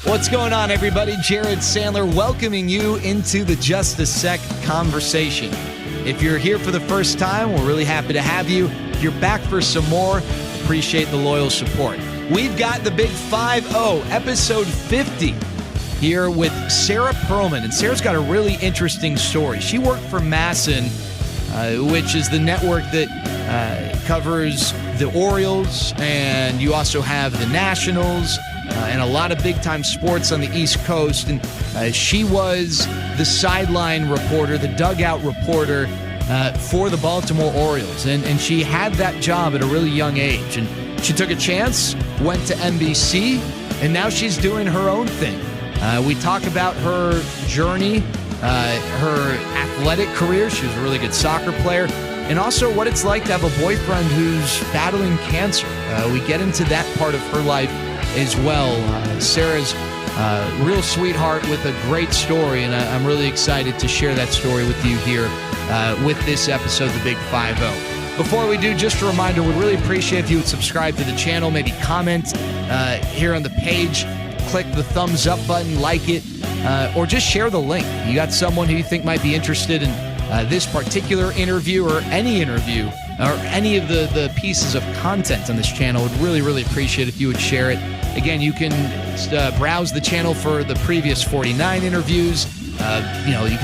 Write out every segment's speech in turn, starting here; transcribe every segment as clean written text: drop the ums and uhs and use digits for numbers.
What's going on, everybody? Jared Sandler welcoming you into the Just a Sec conversation. If you're here for the first time, we're really happy to have you. If you're back for some more, appreciate the loyal support. We've got the Big 5-0, episode 50, here with Sara Perlman. And Sarah's got a really interesting story. She worked for Masson, which is the network that covers the Orioles, and you also have the Nationals, and a lot of big-time sports on the East Coast. And she was the sideline reporter, the dugout reporter for the Baltimore Orioles. And she had that job at a really young age. And she took a chance, went to NBC, and now she's doing her own thing. We talk about her journey, her athletic career. She was a really good soccer player. And also what it's like to have a boyfriend who's battling cancer. We get into that part of her life as well. Sarah's real sweetheart with a great story, and I'm really excited to share that story with you here with this episode, The Big 5-0. Before we do, just a reminder, we'd really appreciate if you would subscribe to the channel, maybe comment here on the page, click the thumbs up button, like it, or just share the link. You got someone who you think might be interested in this particular interview or any interview or any of the pieces of content on this channel. Would really, really appreciate if you would share it. Again, you can browse the channel for the previous 49 interviews. You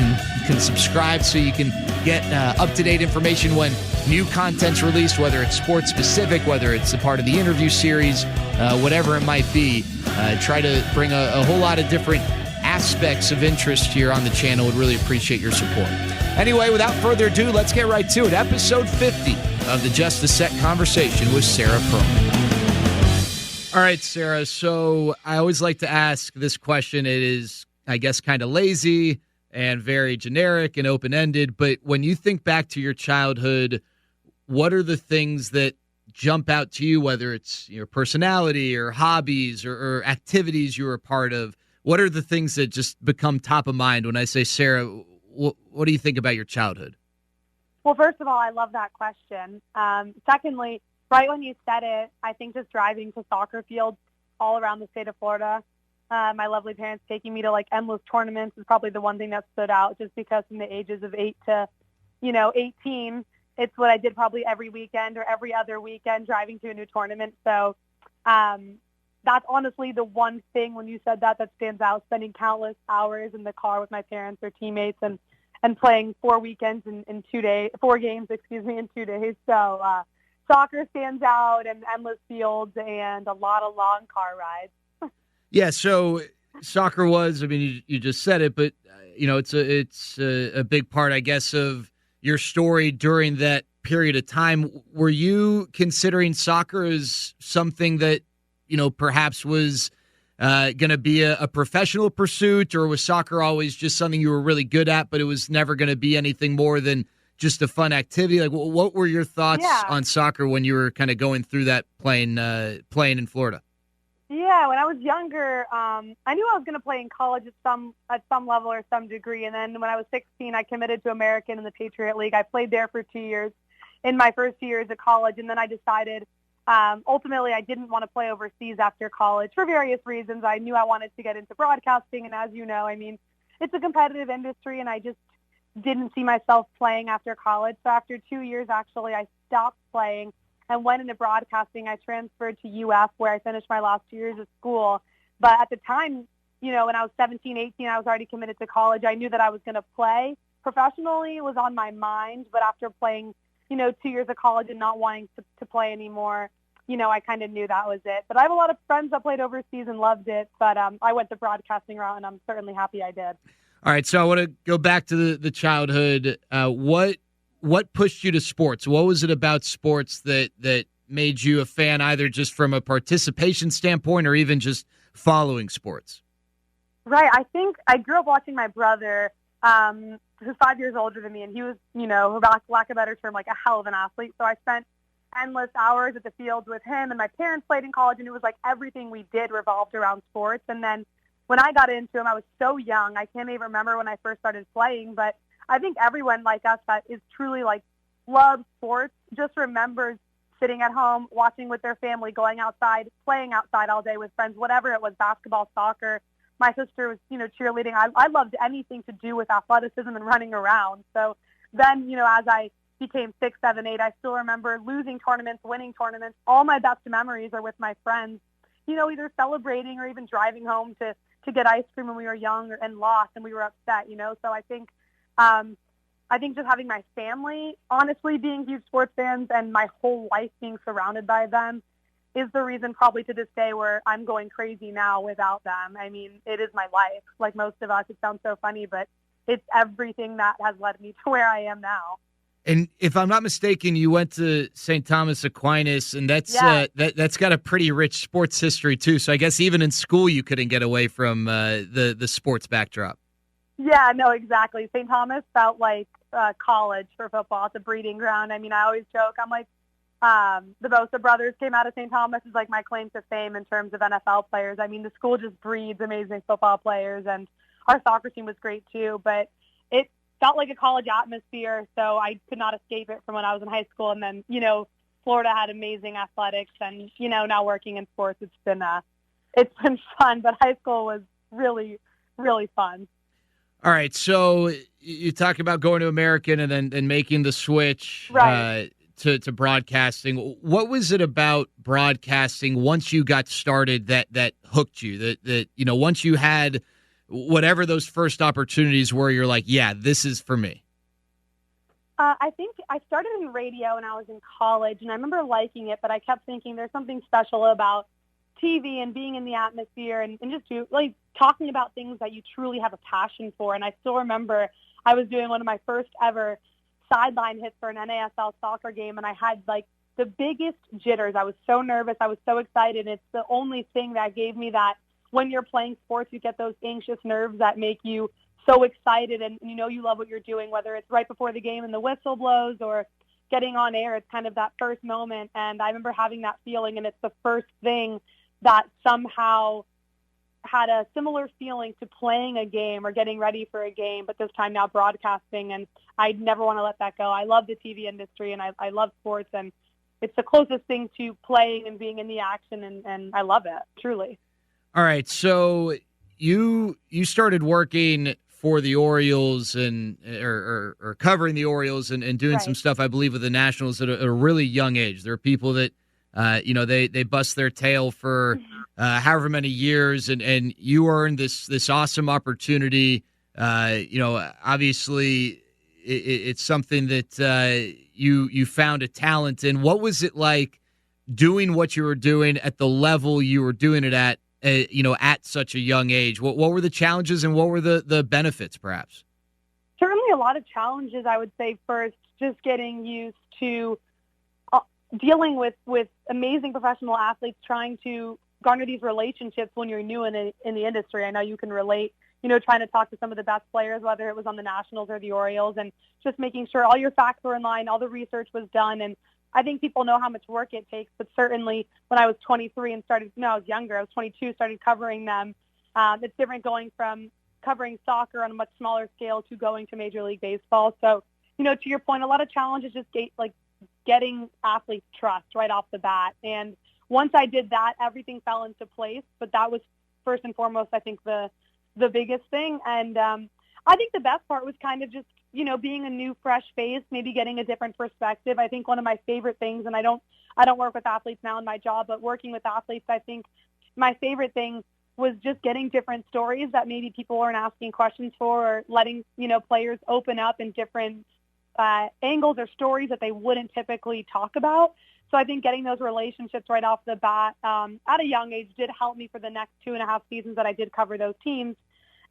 can subscribe so you can get up-to-date information when new content's released, whether it's sports-specific, whether it's a part of the interview series, whatever it might be. Try to bring a whole lot of different aspects of interest here on the channel. Would really appreciate your support. Anyway, without further ado, let's get right to it. Episode 50 of the Just a Sec conversation with Sara Perlman. All right, Sarah, so I always like to ask this question. It is, I guess, kind of lazy and very generic and open-ended, but when you think back to your childhood, what are the things that jump out to you, whether it's your personality or hobbies or activities you were a part of? What are the things that just become top of mind when I say, Sarah, what do you think about your childhood? Well, first of all, I love that question. Secondly, right when you said it, I think just driving to soccer fields all around the state of Florida, my lovely parents taking me to like endless tournaments is probably the one thing that stood out, just because from the ages of 8 to, 18, it's what I did probably every weekend or every other weekend, driving to a new tournament. So that's honestly the one thing when you said that stands out, spending countless hours in the car with my parents or teammates and playing 4 weekends in 2 days, 4 games, in 2 days. So soccer stands out, and endless fields and a lot of long car rides. Yeah, so soccer was, you just said it, but, it's a big part, I guess, of your story during that period of time. Were you considering soccer as something that, perhaps was going to be a professional pursuit, or was soccer always just something you were really good at, but it was never going to be anything more than just a fun activity? Like, what were your thoughts on soccer when you were kind of going through that playing in Florida? Yeah, when I was younger, I knew I was going to play in college at some level or some degree. And then when I was 16, I committed to American in the Patriot League. I played there for 2 years in my first 2 years of college. And then I decided, ultimately, I didn't want to play overseas after college for various reasons. I knew I wanted to get into broadcasting. And as you know, it's a competitive industry, and I just didn't see myself playing after college. So after 2 years, actually, I stopped playing and went into broadcasting. I transferred to UF, where I finished my last 2 years of school. But at the time, when I was 17, 18, I was already committed to college. I knew that I was going to play professionally. It was on my mind. But after playing, 2 years of college and not wanting to play anymore, I kind of knew that was it. But I have a lot of friends that played overseas and loved it. But I went the broadcasting route, and I'm certainly happy I did. All right, so I want to go back to the childhood. What pushed you to sports? What was it about sports that made you a fan, either just from a participation standpoint or even just following sports? Right. I think I grew up watching my brother, who's 5 years older than me, and he was, for lack of a better term, like a hell of an athlete. So I spent endless hours at the fields with him, and my parents played in college, and it was like everything we did revolved around sports. And then when I got into him, I was so young. I can't even remember when I first started playing, but I think everyone like us that is truly loves sports just remembers sitting at home, watching with their family, going outside, playing outside all day with friends, whatever it was, basketball, soccer, my sister was, cheerleading. I loved anything to do with athleticism and running around. So then, as I became 6, 7, 8, I still remember losing tournaments, winning tournaments. All my best memories are with my friends, either celebrating or even driving home to get ice cream when we were young and lost and we were upset, So I think just having my family, honestly, being huge sports fans and my whole life being surrounded by them is the reason probably to this day where I'm going crazy now without them. I mean, it is my life. Like most of us, it sounds so funny, but it's everything that has led me to where I am now. And if I'm not mistaken, you went to St. Thomas Aquinas, and that's got a pretty rich sports history too. So I guess even in school you couldn't get away from the sports backdrop. Yeah, no, exactly. St. Thomas felt like college for football. It's a breeding ground. I mean, I always joke. I'm like, the Bosa brothers came out of St. Thomas is like my claim to fame in terms of NFL players. I mean, the school just breeds amazing football players, and our soccer team was great too. But it felt like a college atmosphere, so I could not escape it from when I was in high school. And then, Florida had amazing athletics, and now working in sports, it's been fun. But high school was really, really fun. All right, so you talk about going to American and then making the switch to broadcasting. What was it about broadcasting once you got started that hooked you? That once you had whatever those first opportunities were, you're like, yeah, this is for me. I think I started in radio when I was in college, and I remember liking it, but I kept thinking there's something special about TV and being in the atmosphere and just talking about things that you truly have a passion for. And I still remember I was doing one of my first ever sideline hits for an NASL soccer game, and I had the biggest jitters. I was so nervous. I was so excited. It's the only thing that gave me that when you're playing sports, you get those anxious nerves that make you so excited and you love what you're doing, whether it's right before the game and the whistle blows or getting on air. It's kind of that first moment. And I remember having that feeling, and it's the first thing that somehow had a similar feeling to playing a game or getting ready for a game, but this time now broadcasting, and I never want to let that go. I love the TV industry, and I love sports, and it's the closest thing to playing and being in the action, and I love it, truly. All right, so you started working for the Orioles or covering the Orioles and doing some stuff, I believe, with the Nationals at a really young age. There are people that they bust their tail for however many years, and you earned this awesome opportunity. Obviously, it's something that you found a talent in. What was it like doing what you were doing at the level you were doing it at? At such a young age? What were the challenges and what were the benefits, perhaps? Certainly a lot of challenges, I would say. First, just getting used to dealing with amazing professional athletes, trying to garner these relationships when you're new in the industry. I know you can relate, trying to talk to some of the best players, whether it was on the Nationals or the Orioles, and just making sure all your facts were in line, all the research was done. And I think people know how much work it takes, but certainly when I was 23 and I was younger, I was 22, started covering them. It's different going from covering soccer on a much smaller scale to going to Major League Baseball. So, to your point, a lot of challenges just getting athletes trust right off the bat. And once I did that, everything fell into place. But that was first and foremost, I think, the biggest thing. And I think the best part was kind of just, being a new, fresh face, maybe getting a different perspective. I think one of my favorite things, and I don't work with athletes now in my job, but working with athletes, I think my favorite thing was just getting different stories that maybe people weren't asking questions for, or letting, players open up in different angles or stories that they wouldn't typically talk about. So I think getting those relationships right off the bat at a young age did help me for the next 2.5 seasons that I did cover those teams.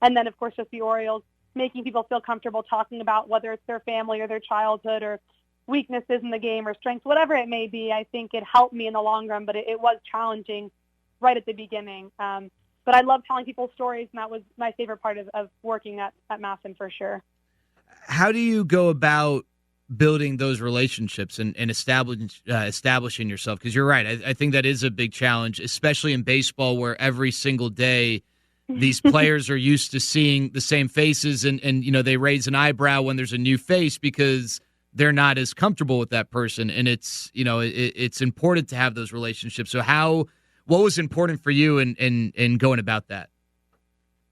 And then, of course, just the Orioles, making people feel comfortable talking about whether it's their family or their childhood or weaknesses in the game or strengths, whatever it may be. I think it helped me in the long run, but it was challenging right at the beginning. But I love telling people stories, and that was my favorite part of working at Masson for sure. How do you go about building those relationships and establishing yourself? Because you're right. I think that is a big challenge, especially in baseball, where every single day these players are used to seeing the same faces and they raise an eyebrow when there's a new face because they're not as comfortable with that person. And it's important to have those relationships. So what was important for you in going about that?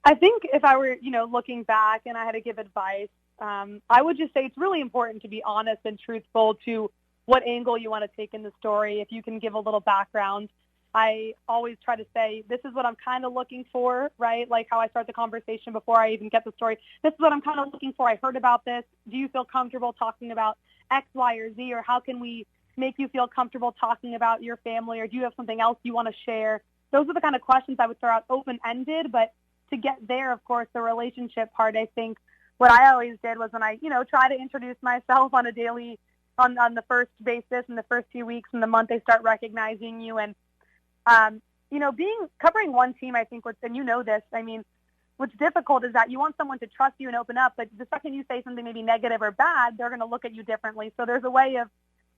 I think if I were, looking back and I had to give advice, I would just say it's really important to be honest and truthful to what angle you want to take in the story. If you can give a little background, I always try to say, this is what I'm kind of looking for, right? Like how I start the conversation before I even get the story. This is what I'm kind of looking for. I heard about this. Do you feel comfortable talking about X, Y, or Z? Or how can we make you feel comfortable talking about your family? Or do you have something else you want to share? Those are the kind of questions I would throw out open-ended. But to get there, of course, the relationship part, I think what I always did was when I, try to introduce myself on a daily, on the first basis in the first few weeks in the month, they start recognizing you. And covering one team, I think, and this, I mean, what's difficult is that you want someone to trust you and open up, but the second you say something maybe negative or bad, they're going to look at you differently. So there's a way of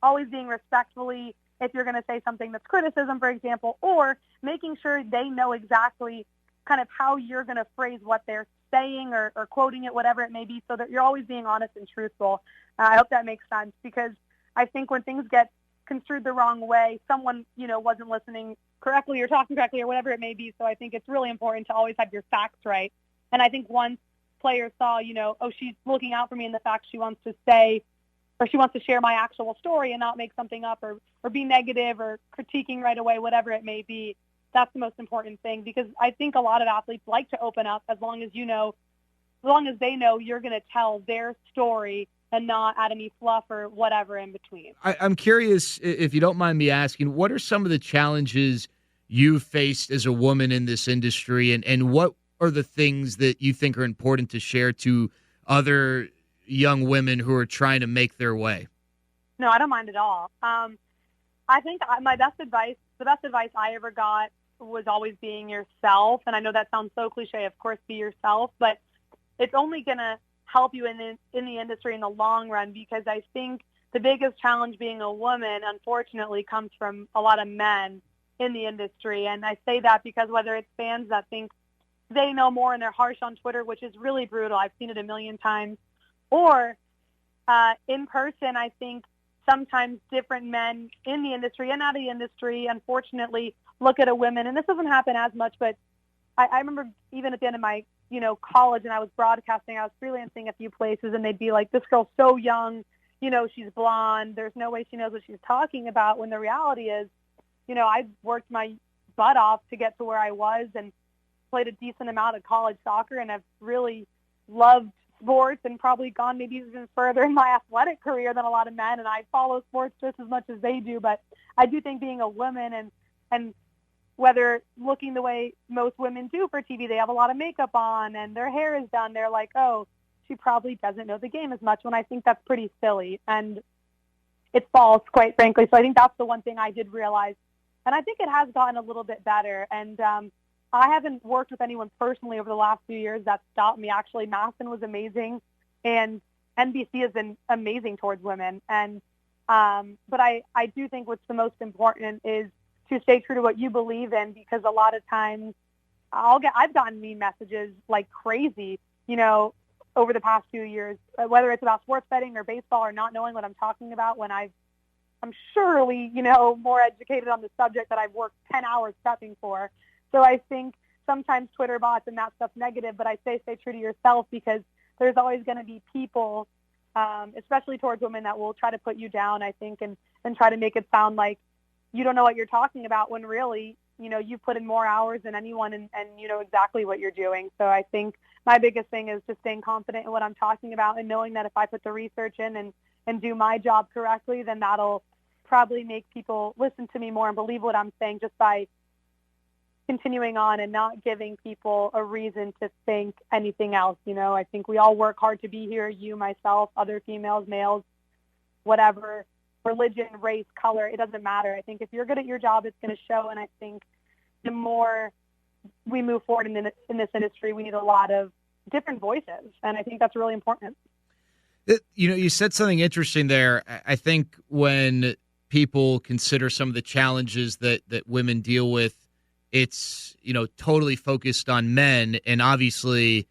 always being respectfully, if you're going to say something that's criticism, for example, or making sure they know exactly kind of how you're going to phrase what they're saying or quoting it, whatever it may be, so that you're always being honest and truthful. I hope that makes sense, because I think when things get construed the wrong way, someone, wasn't listening correctly or talking correctly or whatever it may be. So I think it's really important to always have your facts right. And I think once players saw, she's looking out for me in the fact she wants to say, or she wants to share my actual story and not make something up or be negative or critiquing right away, whatever it may be, that's the most important thing, because I think a lot of athletes like to open up as long as they know you're going to tell their story and not add any fluff or whatever in between. I'm curious, if you don't mind me asking, what are some of the challenges you've faced as a woman in this industry, and what are the things that you think are important to share to other young women who are trying to make their way? No, I don't mind at all. I think the best advice I ever got was always being yourself. And I know that sounds so cliche, of course, be yourself, but it's only going to help you in the industry in the long run, because I think the biggest challenge being a woman, unfortunately, comes from a lot of men in the industry. And I say that because whether it's fans that think they know more and they're harsh on Twitter, which is really brutal, I've seen it a million times, or in person, I think sometimes different men in the industry and out of the industry, unfortunately, look at a woman, and this doesn't happen as much, but I remember even at the end of my, college, and I was broadcasting, I was freelancing a few places, and they'd be like, this girl's so young, she's blonde, there's no way she knows what she's talking about, when the reality is, I worked my butt off to get to where I was and played a decent amount of college soccer, and I've really loved sports and probably gone maybe even further in my athletic career than a lot of men, and I follow sports just as much as they do. But I do think being a woman and whether looking the way most women do for TV, they have a lot of makeup on and their hair is done, they're like, oh, she probably doesn't know the game as much, when I think that's pretty silly and it's false, quite frankly. So I think that's the one thing I did realize, and I think it has gotten a little bit better. And I haven't worked with anyone personally over the last few years that stopped me. Actually, Masson was amazing, and NBC has been amazing towards women. And but I do think what's the most important is to stay true to what you believe in, because a lot of times I've gotten mean messages like crazy, over the past few years, whether it's about sports betting or baseball or not knowing what I'm talking about, when I'm surely, more educated on the subject that I've worked 10 hours prepping for. So I think sometimes Twitter bots and that stuff's negative, but I say stay true to yourself, because there's always going to be people, especially towards women, that will try to put you down, I think, and try to make it sound like you don't know what you're talking about, when really, you've put in more hours than anyone, and you know exactly what you're doing. So I think my biggest thing is just staying confident in what I'm talking about, and knowing that if I put the research in and do my job correctly, then that'll probably make people listen to me more and believe what I'm saying, just by continuing on and not giving people a reason to think anything else. I think we all work hard to be here, you, myself, other females, males, whatever, religion, race, color, it doesn't matter. I think if you're good at your job, it's going to show. And I think the more we move forward in this industry, we need a lot of different voices. And I think that's really important. You said something interesting there. I think when people consider some of the challenges that women deal with, it's, totally focused on men, and obviously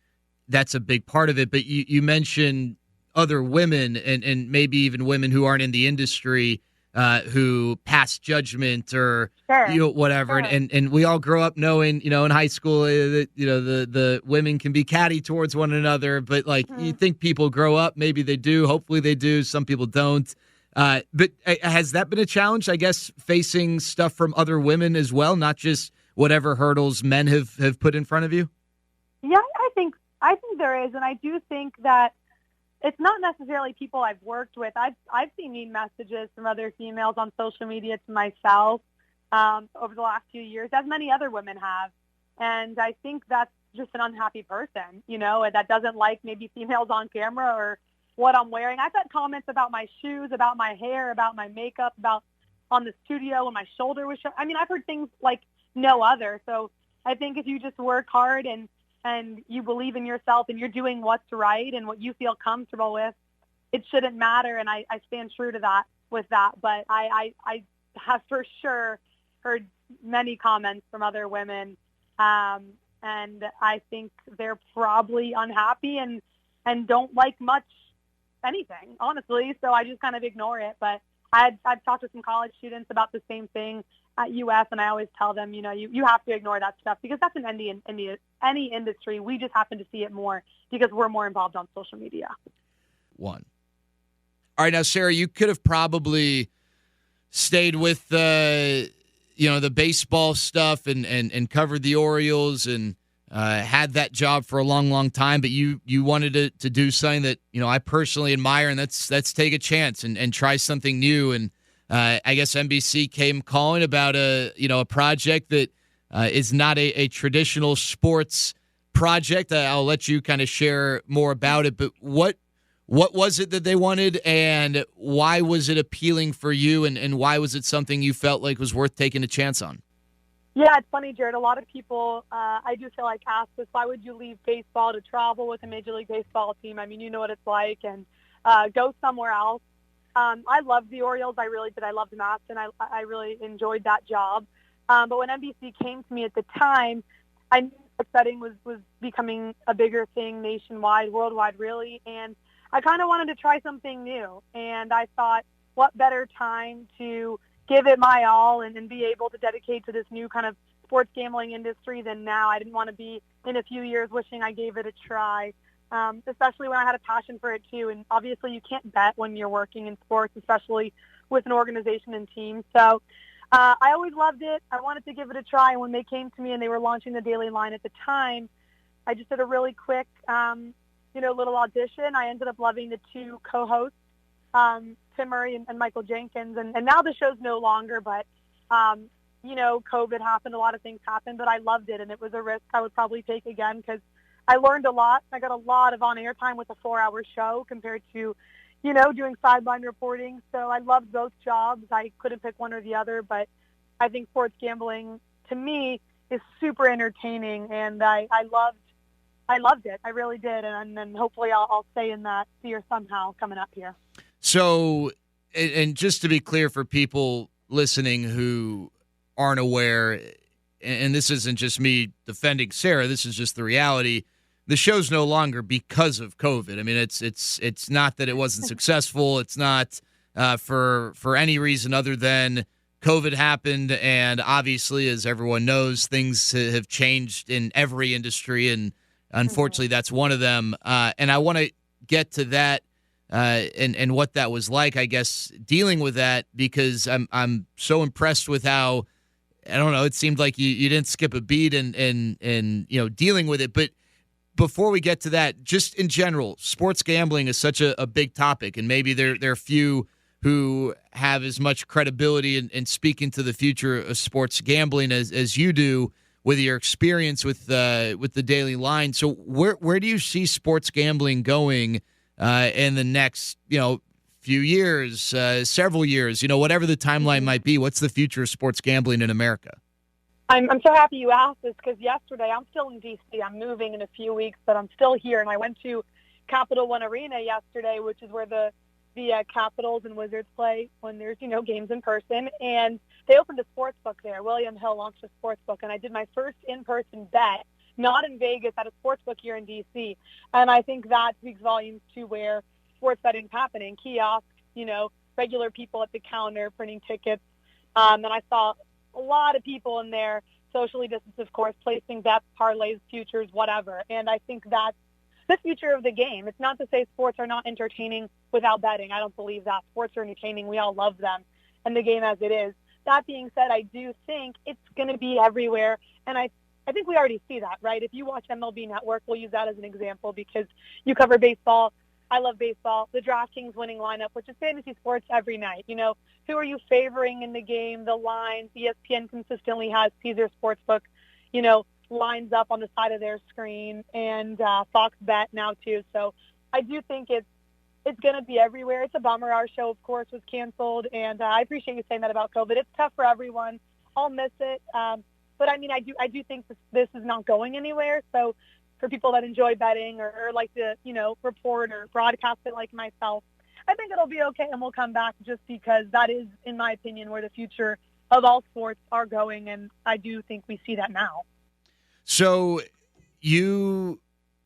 that's a big part of it. But you mentioned other women and maybe even women who aren't in the industry who pass judgment or Sure. whatever, Sure. and we all grow up knowing in high school that the women can be catty towards one another, but like you think people grow up, maybe they do, hopefully they do, some people don't. But has that been a challenge, I guess, facing stuff from other women as well, not just whatever hurdles men have put in front of you? Yeah, I think there is, and I do think that it's not necessarily people I've worked with. I've seen mean messages from other females on social media to myself over the last few years, as many other women have, and I think that's just an unhappy person, that doesn't like maybe females on camera or what I'm wearing. I've had comments about my shoes, about my hair, about my makeup, about on the studio when my shoulder was showing. I mean, I've heard things like no other. So I think if you just work hard and you believe in yourself and you're doing what's right and what you feel comfortable with, it shouldn't matter. And I stand true to that with that. But I have for sure heard many comments from other women. And I think they're probably unhappy and don't like much anything, honestly. So I just kind of ignore it. But I've talked to some college students about the same thing at UF, and I always tell them, you have to ignore that stuff because that's in any industry. We just happen to see it more because we're more involved on social media. One. All right, now, Sara, you could have probably stayed with the baseball stuff and covered the Orioles and had that job for a long, long time, but you wanted to do something that, I personally admire, and that's take a chance and try something new. And I guess NBC came calling about a project that is not a traditional sports project. I'll let you kind of share more about it, but what was it that they wanted, and why was it appealing for you, and why was it something you felt like was worth taking a chance on? Yeah, it's funny, Jared. A lot of people, I do feel like, ask this, why would you leave baseball to travel with a Major League Baseball team? I mean, you know what it's like, and go somewhere else. I loved the Orioles. I really did. I loved Matt, and I really enjoyed that job. But when NBC came to me at the time, I knew sports betting was becoming a bigger thing nationwide, worldwide, really, and I kind of wanted to try something new. And I thought, what better time to give it my all and be able to dedicate to this new kind of sports gambling industry than now. I didn't want to be in a few years wishing I gave it a try, especially when I had a passion for it too. And obviously you can't bet when you're working in sports, especially with an organization and team. So I always loved it. I wanted to give it a try. And when they came to me and they were launching the Daily Line at the time, I just did a really quick, little audition. I ended up loving the two co-hosts, Tim Murray and Michael Jenkins, and now the show's no longer, but COVID happened, a lot of things happened, but I loved it, and it was a risk I would probably take again because I learned a lot. I got a lot of on-air time with a 4-hour show compared to, doing sideline reporting, so I loved both jobs. I couldn't pick one or the other, but I think sports gambling, to me, is super entertaining, and I loved it. I really did, and then hopefully I'll stay in that sphere somehow coming up here. So, and just to be clear for people listening who aren't aware, and this isn't just me defending Sara, this is just the reality, the show's no longer because of COVID. I mean, it's not that it wasn't successful. It's not for any reason other than COVID happened, and obviously, as everyone knows, things have changed in every industry, and unfortunately, that's one of them. And I want to get to that. And what that was like, I guess, dealing with that, because I'm so impressed with how, I don't know, it seemed like you didn't skip a beat and dealing with it. But before we get to that, just in general, sports gambling is such a big topic, and maybe there are few who have as much credibility in speaking to the future of sports gambling as you do with your experience with the Daily Line. So where do you see sports gambling going in the next, few years, several years, whatever the timeline might be? What's the future of sports gambling in America? I'm so happy you asked this because yesterday, I'm still in D.C. I'm moving in a few weeks, but I'm still here. And I went to Capital One Arena yesterday, which is where the Capitals and Wizards play when there's, games in person. And they opened a sports book there. William Hill launched a sports book. And I did my first in-person bet, not in Vegas, at a sports book here in D.C. And I think that speaks volumes to where sports betting is happening. Kiosks, regular people at the counter printing tickets. And I saw a lot of people in there, socially distanced, of course, placing bets, parlays, futures, whatever. And I think that's the future of the game. It's not to say sports are not entertaining without betting. I don't believe that. Sports are entertaining. We all love them, and the game as it is. That being said, I do think it's going to be everywhere, and I think we already see that, right? If you watch MLB Network, we'll use that as an example because you cover baseball. I love baseball. The DraftKings winning lineup, which is fantasy sports every night. You know, who are you favoring in the game? The lines. ESPN consistently has Caesar Sportsbook, you know, lines up on the side of their screen, and Fox Bet now too. So I do think it's going to be everywhere. It's a bummer. Our show, of course, was canceled, and I appreciate you saying that about COVID. It's tough for everyone. I'll miss it. But I mean, I do think this is not going anywhere. So for people that enjoy betting or like to, you know, report or broadcast it like myself, I think it'll be okay, and we'll come back just because that is, in my opinion, where the future of all sports are going, and I do think we see that now. So you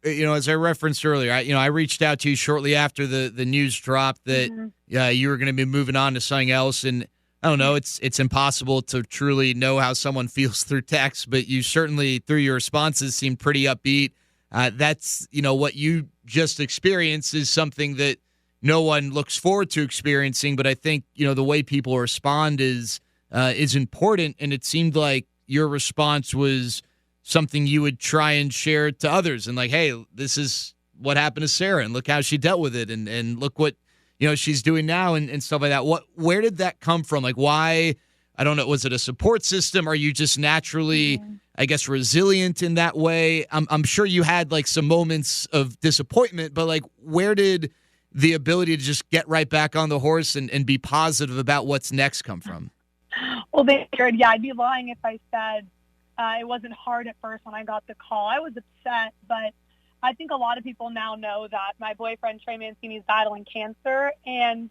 know, as I referenced earlier, I reached out to you shortly after the news dropped that you were going to be moving on to something else, and I don't know, it's impossible to truly know how someone feels through text, but you certainly, through your responses, seemed pretty upbeat. That's, you know, what you just experienced is something that no one looks forward to experiencing, but I think, you know, the way people respond is important, and it seemed like your response was something you would try and share to others, and like, hey, this is what happened to Sarah, and look how she dealt with it, and look what, you know, she's doing now, and stuff like that. Where did that come from? Like, why? I don't know. Was it a support system? Are you just naturally, I guess, resilient in that way? I'm sure you had like some moments of disappointment, but like, where did the ability to just get right back on the horse and be positive about what's next come from? Well, yeah, I'd be lying if I said it wasn't hard at first when I got the call. I was upset, but I think a lot of people now know that my boyfriend, Trey Mancini, is battling cancer. And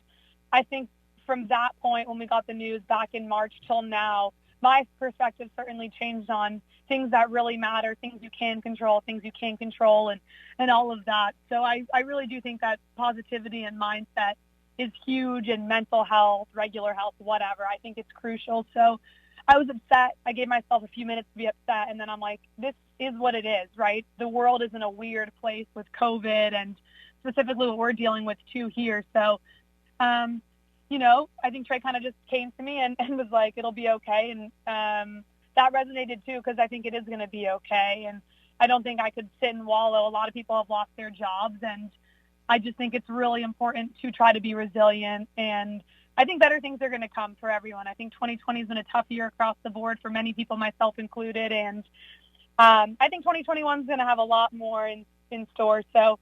I think from that point, when we got the news back in March till now, my perspective certainly changed on things that really matter, things you can control, things you can't control, and all of that. So I really do think that positivity and mindset is huge, and mental health, regular health, whatever. I think it's crucial. So I was upset. I gave myself a few minutes to be upset, and then I'm like, this is what it is, right? The world is in a weird place with COVID, and specifically what we're dealing with too here. So, you know, I think Trey kind of just came to me and was like, it'll be okay. And that resonated too, because I think it is going to be okay. And I don't think I could sit and wallow. A lot of people have lost their jobs, and I just think it's really important to try to be resilient. And I think better things are going to come for everyone. I think 2020 has been a tough year across the board for many people, myself included. And I think 2021 is going to have a lot more in store. So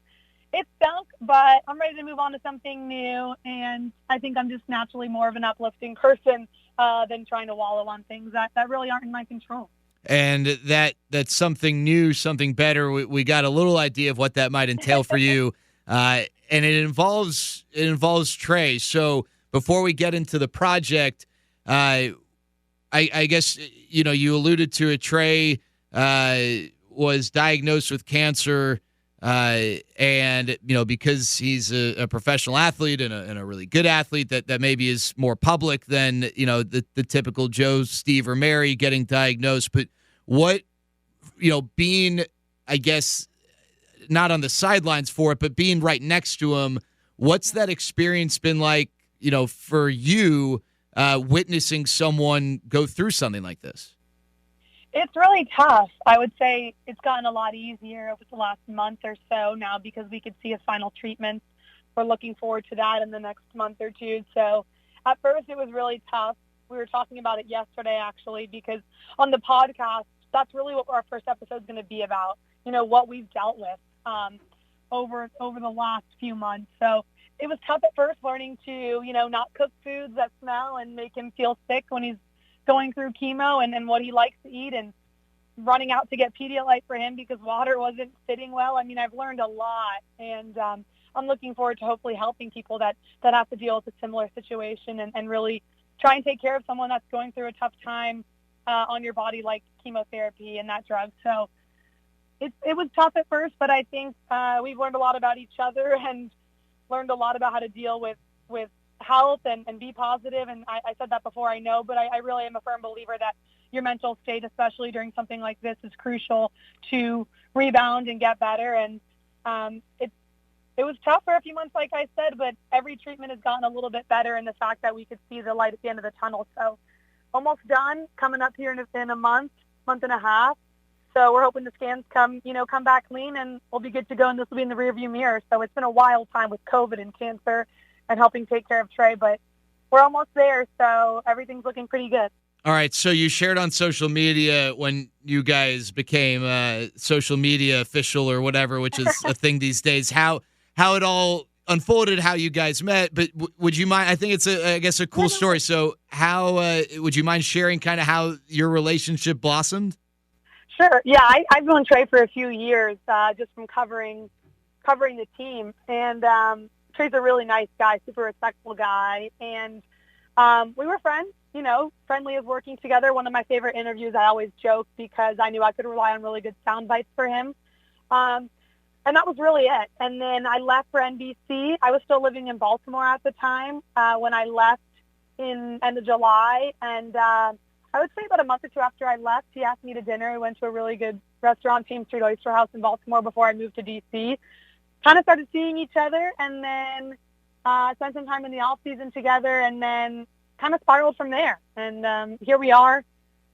it stunk, but I'm ready to move on to something new. And I think I'm just naturally more of an uplifting person than trying to wallow on things that really aren't in my control. And that's something new, something better. We got a little idea of what that might entail for you. And it involves Trey. So before we get into the project, I guess, you know, you alluded to it. Trey was diagnosed with cancer, and, you know, because he's a professional athlete and a really good athlete that maybe is more public than, you know, the typical Joe, Steve, or Mary getting diagnosed. But what, you know, being, I guess, not on the sidelines for it, but being right next to him, what's that experience been like, you know, for you, witnessing someone go through something like this? It's really tough. I would say it's gotten a lot easier over the last month or so now because we could see a final treatment. We're looking forward to that in the next month or two. So at first it was really tough. We were talking about it yesterday, actually, because on the podcast, that's really what our first episode is going to be about, you know, what we've dealt with over the last few months. So it was tough at first learning to, you know, not cook foods that smell and make him feel sick when he's going through chemo, and what he likes to eat, and running out to get Pedialyte for him because water wasn't sitting well. I mean, I've learned a lot, and I'm looking forward to hopefully helping people that have to deal with a similar situation and really try and take care of someone that's going through a tough time on your body, like chemotherapy and that drug. So it was tough at first, but I think we've learned a lot about each other and learned a lot about how to deal with health and be positive. And I said that before, I know, but I really am a firm believer that your mental state, especially during something like this, is crucial to rebound and get better. And it was tough for a few months, like I said, but every treatment has gotten a little bit better in the fact that we could see the light at the end of the tunnel. So almost done, coming up here in a month and a half. So we're hoping the scans come back clean, and we'll be good to go, and this will be in the rearview mirror. So it's been a wild time with COVID and cancer and helping take care of Trey, but we're almost there, so everything's looking pretty good. All right, so you shared on social media when you guys became social media official or whatever, which is a thing these days, how it all unfolded, how you guys met. But would you mind, I think it's, a cool story. So how would you mind sharing kind of how your relationship blossomed? Sure. Yeah, I've known Trey for a few years, just from covering the team. And Trey's a really nice guy, super respectful guy. And we were friends, friendly of working together. One of my favorite interviews, I always joke because I knew I could rely on really good sound bites for him. And that was really it. And then I left for NBC. I was still living in Baltimore at the time when I left in end of July. And I would say about a month or two after I left, he asked me to dinner. We went to a really good restaurant, Team Street Oyster House in Baltimore, before I moved to D.C. Kind of started seeing each other, and then spent some time in the off season together, and then kind of spiraled from there. And here we are.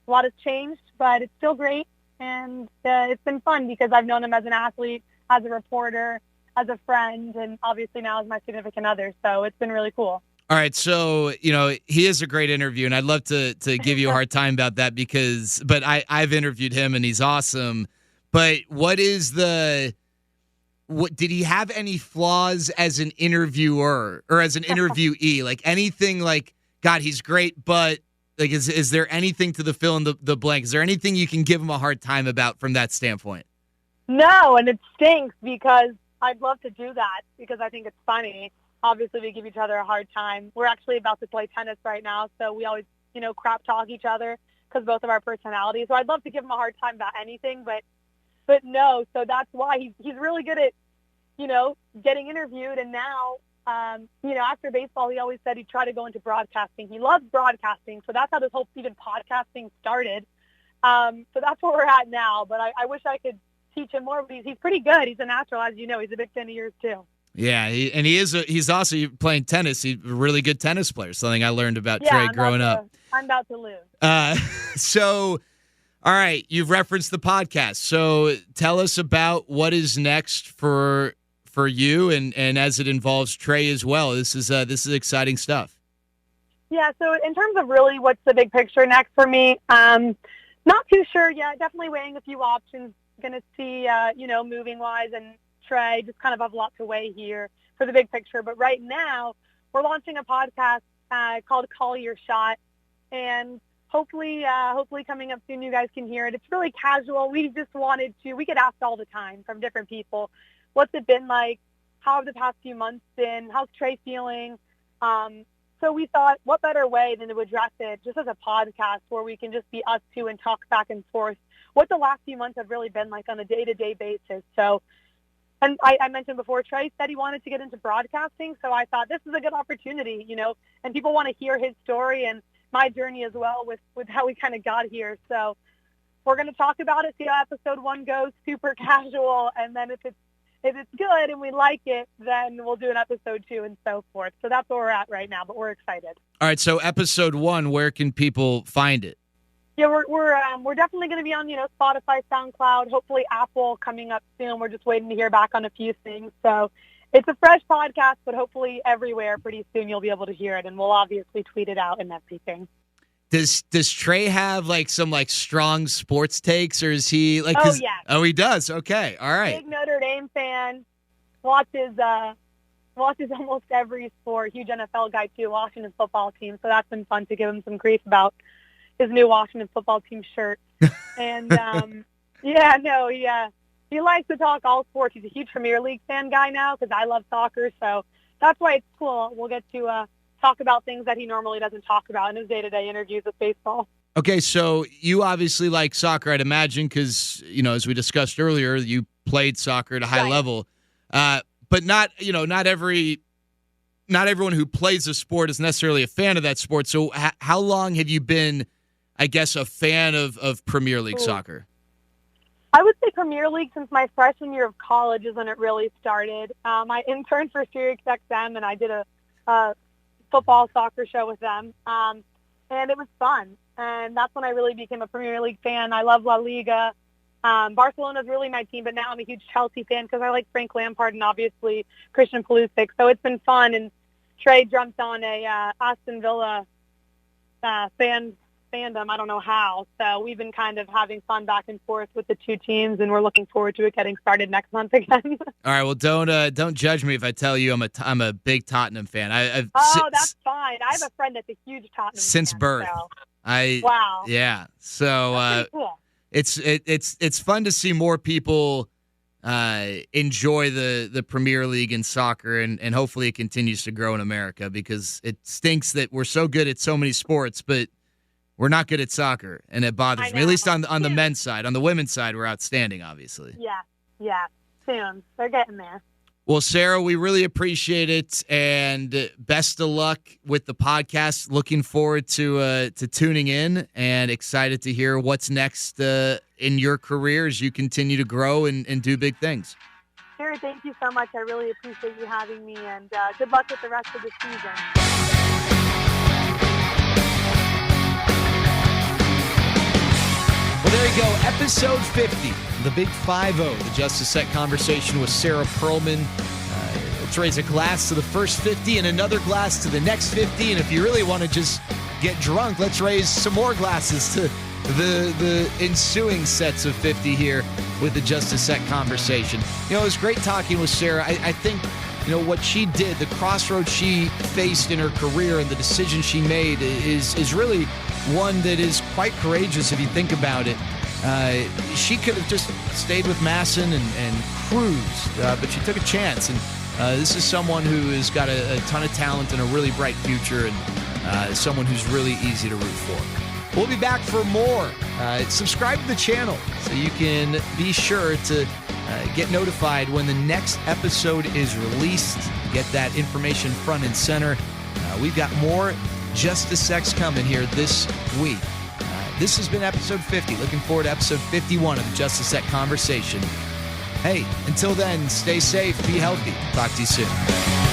A lot has changed, but it's still great. And it's been fun because I've known him as an athlete, as a reporter, as a friend, and obviously now as my significant other. So it's been really cool. All right, so, he is a great interview, and I'd love to give you a hard time about that but I've interviewed him, and he's awesome. But did he have any flaws as an interviewer or as an interviewee? Like anything like, God, he's great, but like, is there anything to the fill in the blank? Is there anything you can give him a hard time about from that standpoint? No, and it stinks because I'd love to do that because I think it's funny. Obviously, we give each other a hard time. We're actually about to play tennis right now, so we always, crap talk each other because both of our personalities. So I'd love to give him a hard time about anything, but no. So that's why he's really good at, getting interviewed. And now, after baseball, he always said he'd try to go into broadcasting. He loves broadcasting, so that's how this whole even podcasting started. So that's where we're at now. But I wish I could teach him more. But he's pretty good. He's a natural, as you know. He's a big fan of yours too. Yeah, he's also playing tennis. He's a really good tennis player, something I learned about Trey growing up. I'm about to lose. So, all right, you've referenced the podcast. So tell us about what is next for you and as it involves Trey as well. This is exciting stuff. Yeah, so in terms of really what's the big picture next for me, not too sure yet. Definitely weighing a few options. Going to see, moving-wise and Trey, just kind of have a lot to weigh here for the big picture. But right now, we're launching a podcast called Call Your Shot, and hopefully coming up soon, you guys can hear it. It's really casual. We just we get asked all the time from different people, what's it been like? How have the past few months been? How's Trey feeling? So we thought, what better way than to address it just as a podcast where we can just be us two and talk back and forth what the last few months have really been like on a day-to-day basis. So, and I mentioned before, Trey said he wanted to get into broadcasting, so I thought this is a good opportunity, and people want to hear his story and my journey as well with how we kind of got here. So we're going to talk about it, see how episode 1 goes, super casual, and then if it's good and we like it, then we'll do an episode 2 and so forth. So that's where we're at right now, but we're excited. All right, so episode 1, where can people find it? Yeah, we're definitely going to be on, Spotify, SoundCloud, hopefully Apple coming up soon. We're just waiting to hear back on a few things. So it's a fresh podcast, but hopefully everywhere pretty soon you'll be able to hear it, and we'll obviously tweet it out and everything. Does Trey have some strong sports takes, or is he like? Oh yeah. Oh, he does. Okay, all right. Big Notre Dame fan, watches almost every sport. Huge NFL guy too. Washington football team. So that's been fun to give him some grief about his new Washington football team shirt. And he likes to talk all sports. He's a huge Premier League fan guy now because I love soccer. So that's why it's cool. We'll get to talk about things that he normally doesn't talk about in his day-to-day interviews with baseball. Okay, so you obviously like soccer, I'd imagine, because, as we discussed earlier, you played soccer at a high level. But not every not everyone who plays a sport is necessarily a fan of that sport. So how long have you been, I guess, a fan of Premier League soccer? I would say Premier League since my freshman year of college is when it really started. I interned for SiriusXM, and I did a football soccer show with them, and it was fun. And that's when I really became a Premier League fan. I love La Liga. Barcelona's really my team, but now I'm a huge Chelsea fan because I like Frank Lampard and obviously Christian Pulisic. So it's been fun. And Trey jumped on a Aston Villa fandom. I don't know how. So we've been kind of having fun back and forth with the two teams, and we're looking forward to it getting started next month again. All right. Well, don't judge me if I tell you I'm a big Tottenham fan. That's fine. I have a friend that's a huge Tottenham since fan, birth. So. Wow. Yeah. So That's pretty cool. It's fun to see more people enjoy the Premier League in soccer, and hopefully it continues to grow in America, because it stinks that we're so good at so many sports, but we're not good at soccer, and it bothers me. At least on the men's side. On the women's side, we're outstanding, obviously. Yeah. Soon. They're getting there. Well, Sara, we really appreciate it, and best of luck with the podcast. Looking forward to tuning in, and excited to hear what's next in your career as you continue to grow and do big things. Sure, thank you so much. I really appreciate you having me, and good luck with the rest of the season. Well, there you go. Episode 50, the Big 5-0, the Just a Sec conversation with Sara Perlman. Let's raise a glass to the first 50 and another glass to the next 50. And if you really want to just get drunk, let's raise some more glasses to the ensuing sets of 50 here with the Just a Sec conversation. You know, it was great talking with Sara. I think, you know, what she did, the crossroads she faced in her career and the decision she made is really one that is quite courageous if you think about it. She could have just stayed with Masson and cruised, but she took a chance. And this is someone who has got a ton of talent and a really bright future, and someone who's really easy to root for. We'll be back for more. Subscribe to the channel so you can be sure to get notified when the next episode is released. Get that information front and center. We've got more Just a Sec's coming here this week. This has been episode 50. Looking forward to episode 51 of the Just a Sec conversation. Hey, until then, stay safe, be healthy. Talk to you soon.